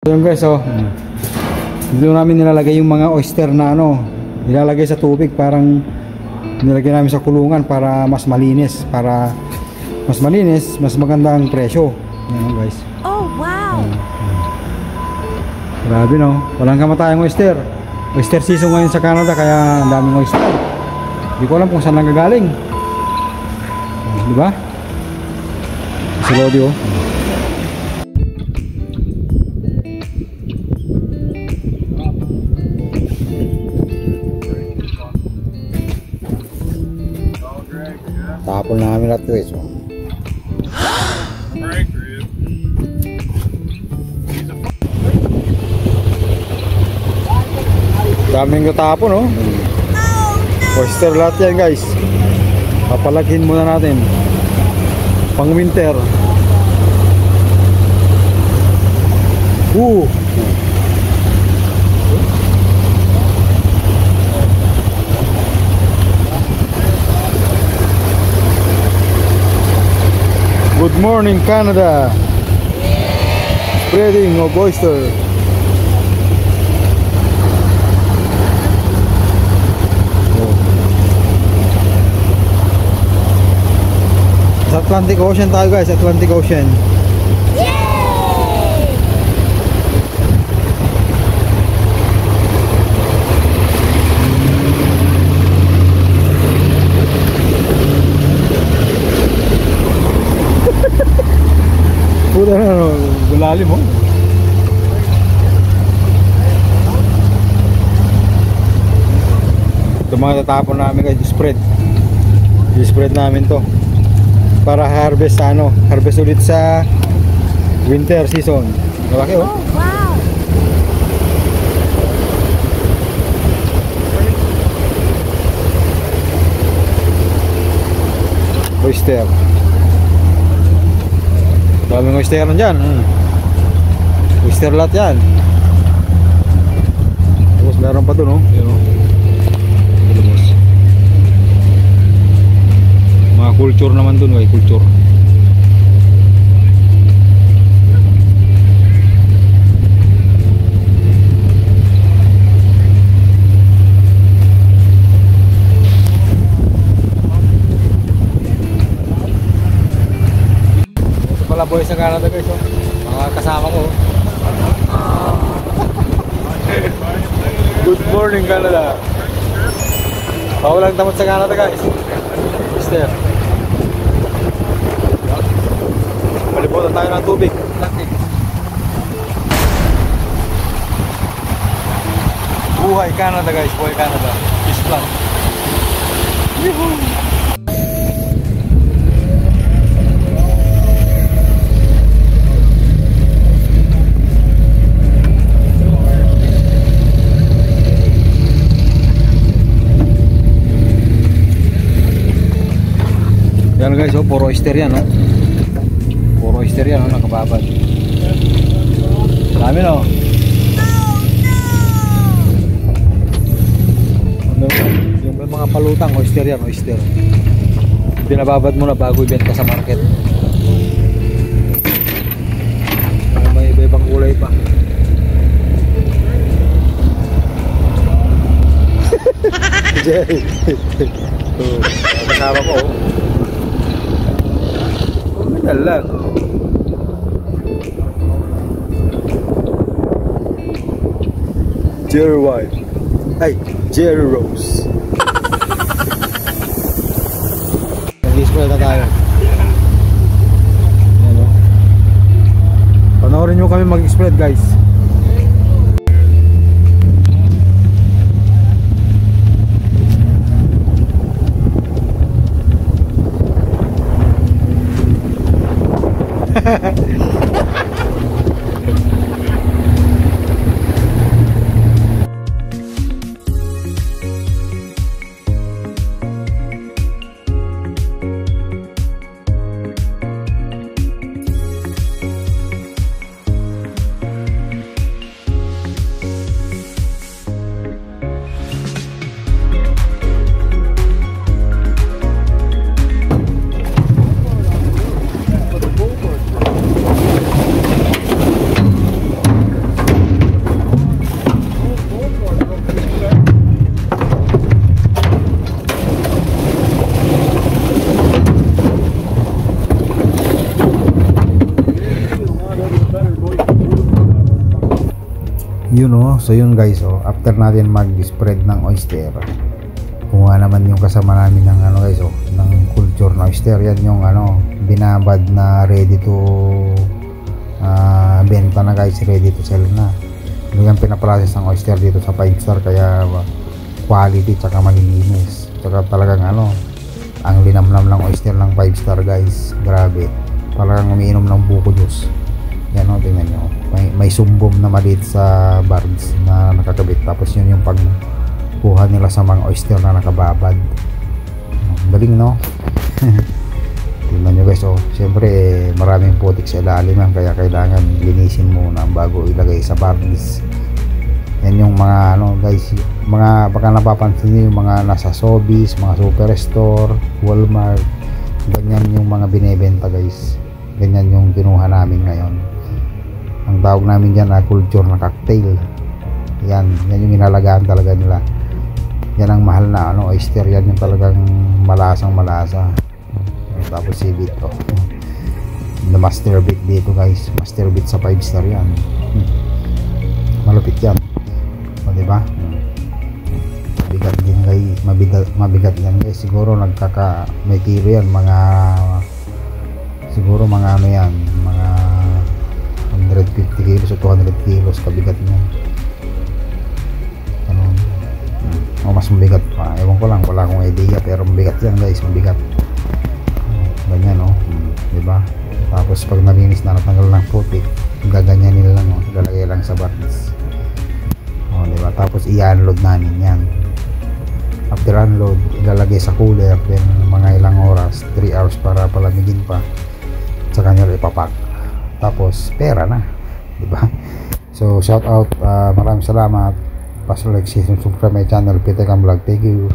So yun guys, dito namin nilalagay yung mga oyster na nilalagay sa tubig, parang nilagay namin sa kulungan para mas malinis, mas maganda ang presyo. Yan guys. Oh wow. Grabe walang kamatayang oyster. Oyster season ngayon sa Canada, kaya ang daming oyster. Hindi ko alam kung saan nanggagaling. Di ba? Si Lodi tapon namin lahat guys. Daming katapon oyster lahat yan guys. Papalaghin muna natin pang winter. Good morning Canada. Spreading of oyster. Sa Atlantic Ocean tayo guys, Atlantic Ocean. Yay! Puta gulalim Ito mga tatapon namin guys, i-spread namin to para harvest ulit sa winter season. Malaki Oh wow. Oyster. Daming oyster dyan. Oyster lahat yan. Tapos meron pa doon mga culture naman doon, culture. Ito pala boys sa Canada guys, mga kasama ko. Good morning Canada. Walang tamad sa Canada guys. Mister, palibutan tayo ng tubig. Buhay Canada guys, buhay Canada. Fish plant. Yuhuu! Yan guys, puro oyster yan, puro oyster yan, nakababad. Dami yung may mga palutang, oyster yan, oyster. Pinababad mo na bago ibenta sa market. May iba-ibang kulay pa. Jerry. Kasama ko lang. Jerry White. Ay, Jerry Rose. Nag-display na tayo. Panoorin nyo kami mag-spread guys. Yun so yun guys after natin mag-spread ng oyster, kuha naman yung kasama namin ng guys ng culture na oyster. Yan yung binabad na ready to benta na guys, ready to sell na. Yung pinaprocess ng oyster dito sa 5 star, kaya quality tsaka malilinis, tsaka talagang ang linamnam ng oyster ng 5 star guys, grabe, talagang umiinom ng buko juice. Yan tingnan nyo, may sumbom na maliit sa barbs na nakakabit, tapos yun yung pagkuha nila sa mga oyster na nakababad. Galing tingnan nyo guys syempre maraming putik sa ilalim yan, kaya kailangan linisin muna bago ilagay sa barbs. Yan yung mga guys, mga baka napapansin nyo yung mga nasa Sobeys, mga Superstore, Walmart, ganyan yung mga binebenta guys, ganyan yung kinuha namin ngayon. Ang tawag namin dyan culture na cocktail. Yan yung inalagaan talaga nila. Yan ang mahal na oyster, yan yung talagang malasang malasa. Tapos si beat the master beat dito guys, master beat sa 5 star yan. Malupit yan diba? Mabigat din guys, mabigat yan guys, siguro may kilo yan, siguro mga yan, mga 150 kilos o 200 kilos kabigat niya. Mas mabigat pa, ewan ko lang, wala akong idea, pero mabigat yan guys, mabigat. Ganyan diba? Tapos pag nalinis na, natanggal ng putik, gaganyanin lang lalagay lang sa barbs. Diba? Tapos i-unload namin yan. After unload, ilalagay sa cooler, then mga ilang oras, 3 hours para palamigin pa, sa kanya ipapack, tapos pera na, diba? So shout out, maraming salamat, pa-like, subscribe my channel, Peter Cam Vlog. Thank you.